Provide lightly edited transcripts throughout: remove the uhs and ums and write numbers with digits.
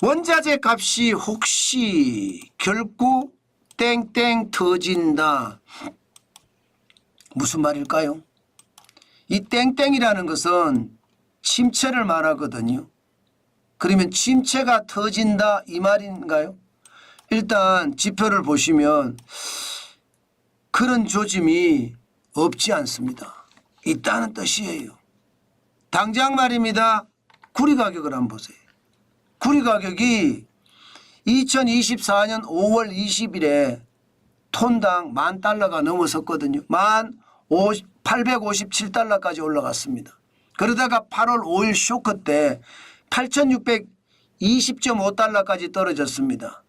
원자재 값이 혹시 결국 땡땡 터진다. 무슨 말일까요? 이 땡땡이라는 것은 침체를 말하거든요. 그러면 침체가 터진다 이 말인가요? 일단 지표를 보시면 그런 조짐이 없지 않습니다. 있다는 뜻이에요. 당장 말입니다. 구리 가격을 한번 보세요. 구리 가격이 2024년 5월 20일에 톤당 $10,000가 넘어섰거든요. 857달러까지 올라갔습니다. 그러다가 8월 5일 쇼크 때 8,620.5달러까지 떨어졌습니다.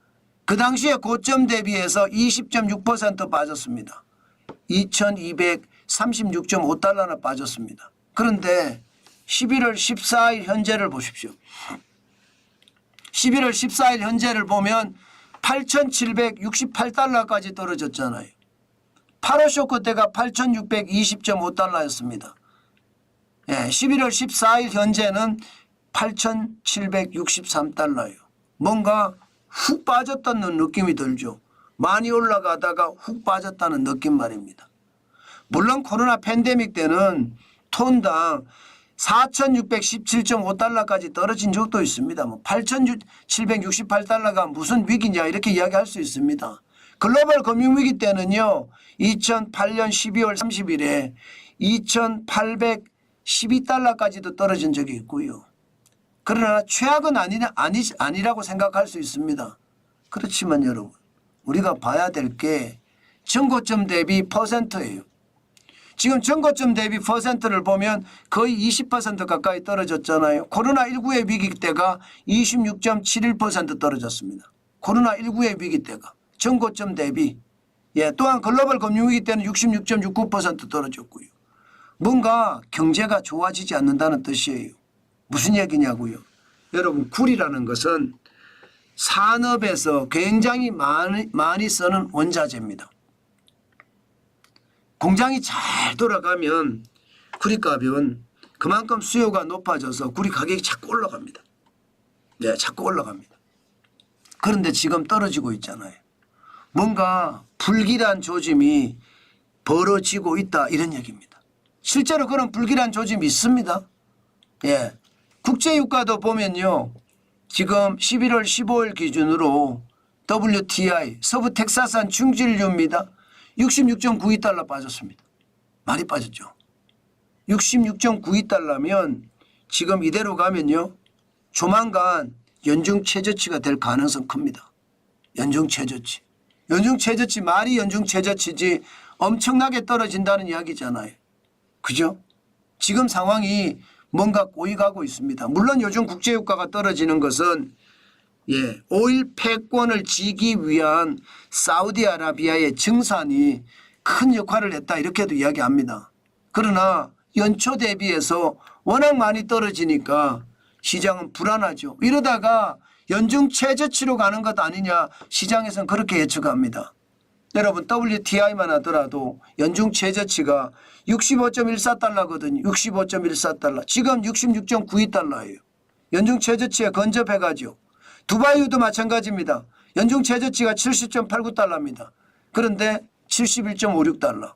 그 당시에 고점 대비해서 20.6% 빠졌습니다. 2,236.5달러나 빠졌습니다. 그런데 11월 14일 현재를 보십시오. 11월 14일 현재를 보면 8,768달러까지 떨어졌잖아요. 8월 쇼크 때가 8,620.5달러였습니다. 11월 14일 현재는 8,763달러예요. 뭔가 훅 빠졌다는 느낌이 들죠. 많이 올라가다가 훅 빠졌다는 느낌 말입니다. 물론 코로나 팬데믹 때는 톤당 4,617.5달러까지 떨어진 적도 있습니다. 8,768달러가 무슨 위기냐 이렇게 이야기할 수 있습니다. 글로벌 금융위기 때는요. 2008년 12월 30일에 2,812달러까지도 떨어진 적이 있고요. 그러나 최악은 아니라고 생각할 수 있습니다. 그렇지만 여러분 우리가 봐야 될 게 전고점 대비 퍼센트예요. 지금 전고점 대비 퍼센트를 보면 거의 20% 가까이 떨어졌잖아요. 코로나19의 위기 때가 26.71% 떨어졌습니다. 코로나19의 위기 때가 전고점 대비. 또한 글로벌 금융위기 때는 66.69% 떨어졌고요. 뭔가 경제가 좋아지지 않는다는 뜻이에요. 무슨 얘기냐고요. 여러분 구리라는 것은 산업에서 굉장히 많이 쓰는 원자재입니다. 공장이 잘 돌아가면 구리값은 그만큼 수요가 높아져서 구리 가격이 자꾸 올라갑니다. 자꾸 올라갑니다. 그런데 지금 떨어지고 있잖아요. 뭔가 불길한 조짐이 벌어지고 있다 이런 얘기입니다. 실제로 그런 불길한 조짐이 있습니다. 국제유가도 보면요. 지금 11월 15일 기준으로 WTI 서부 텍사스산 중진유입니다. 66.92달러 빠졌습니다. 많이 빠졌죠. 66.92달러면 지금 이대로 가면요. 조만간 연중 최저치가 될 가능성 큽니다. 연중 최저치. 연중 최저치 말이 연중 최저치지 엄청나게 떨어진다는 이야기잖아요. 그죠? 지금 상황이 뭔가 꼬이가고 있습니다. 물론 요즘 국제유가가 떨어지는 것은 오일 패권을 지기 위한 사우디아라비아의 증산이 큰 역할을 했다 이렇게도 이야기합니다. 그러나 연초 대비해서 워낙 많이 떨어지니까 시장은 불안하죠. 이러다가 연중 최저치로 가는 것 아니냐 시장에서는 그렇게 예측합니다. 여러분 WTI만 하더라도 연중 최저치가 65.14달러거든요. 65.14달러. 지금 66.92달러예요. 연중 최저치에 근접해가죠. 두바이유도 마찬가지입니다. 연중 최저치가 70.89달러입니다. 그런데 71.56달러.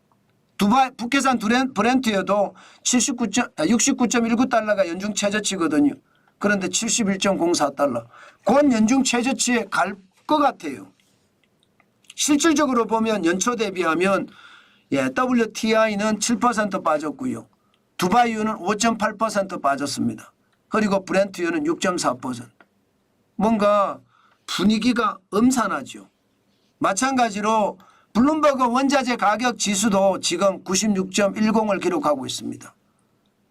북해산 브렌트여도 69.19달러가 연중 최저치거든요. 그런데 71.04달러. 곧 연중 최저치에 갈 것 같아요. 실질적으로 보면 연초 대비하면 WTI는 7% 빠졌고요. 두바이유는 5.8% 빠졌습니다. 그리고 브렌트유는 6.4%. 뭔가 분위기가 음산하죠. 마찬가지로 블룸버그 원자재 가격 지수도 지금 96.10을 기록하고 있습니다.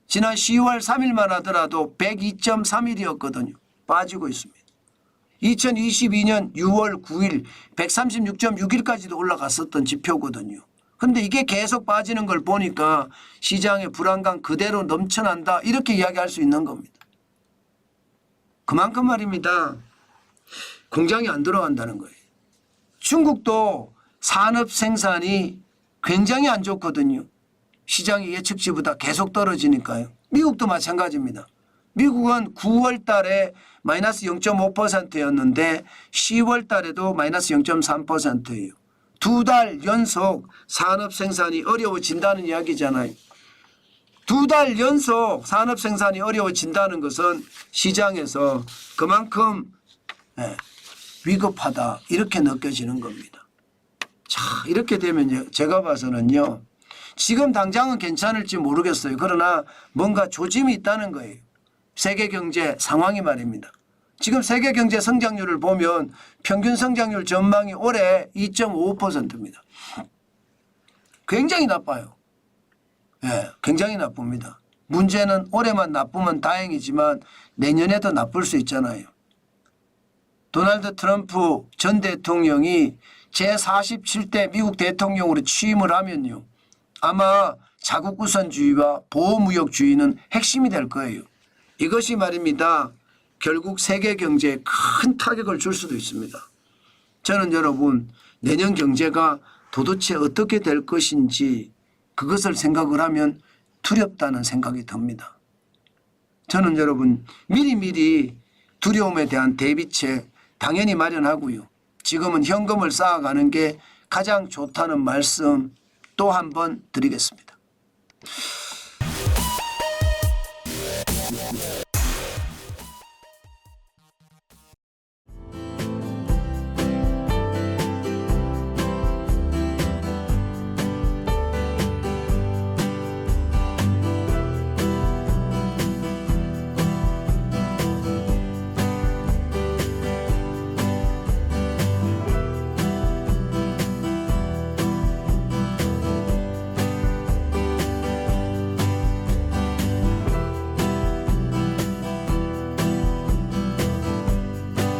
지난 10월 3일만 하더라도 102.31이었거든요. 빠지고 있습니다. 2022년 6월 9일 136.6일까지도 올라갔었던 지표거든요. 그런데 이게 계속 빠지는 걸 보니까 시장의 불안감 그대로 넘쳐난다 이렇게 이야기할 수 있는 겁니다. 그만큼 말입니다. 공장이 안 들어간다는 거예요. 중국도 산업 생산이 굉장히 안 좋거든요. 시장의 예측치보다 계속 떨어지니까요. 미국도 마찬가지입니다. 미국은 9월 달에 마이너스 0.5%였는데 10월 달에도 마이너스 0.3%예요. 2달 연속 산업 생산이 어려워진다는 이야기잖아요. 2달 연속 산업 생산이 어려워진다는 것은 시장에서 그만큼 위급하다 이렇게 느껴지는 겁니다. 자, 이렇게 되면 제가 봐서는요. 지금 당장은 괜찮을지 모르겠어요. 그러나 뭔가 조짐이 있다는 거예요. 세계 경제 상황이 말입니다. 지금 세계 경제 성장률을 보면 평균 성장률 전망이 올해 2.55%입니다. 굉장히 나빠요. 굉장히 나쁩니다. 문제는 올해만 나쁘면 다행이지만 내년에도 나쁠 수 있잖아요. 도널드 트럼프 전 대통령이 제47대 미국 대통령으로 취임을 하면요. 아마 자국 우선주의와 보호무역주의는 핵심이 될 거예요. 이것이 말입니다. 결국 세계 경제에 큰 타격을 줄 수도 있습니다. 저는 여러분 내년 경제가 도대체 어떻게 될 것인지 그것을 생각을 하면 두렵다는 생각이 듭니다. 저는 여러분 미리미리 두려움에 대한 대비책 당연히 마련하고요. 지금은 현금을 쌓아가는 게 가장 좋다는 말씀 또 한 번 드리겠습니다.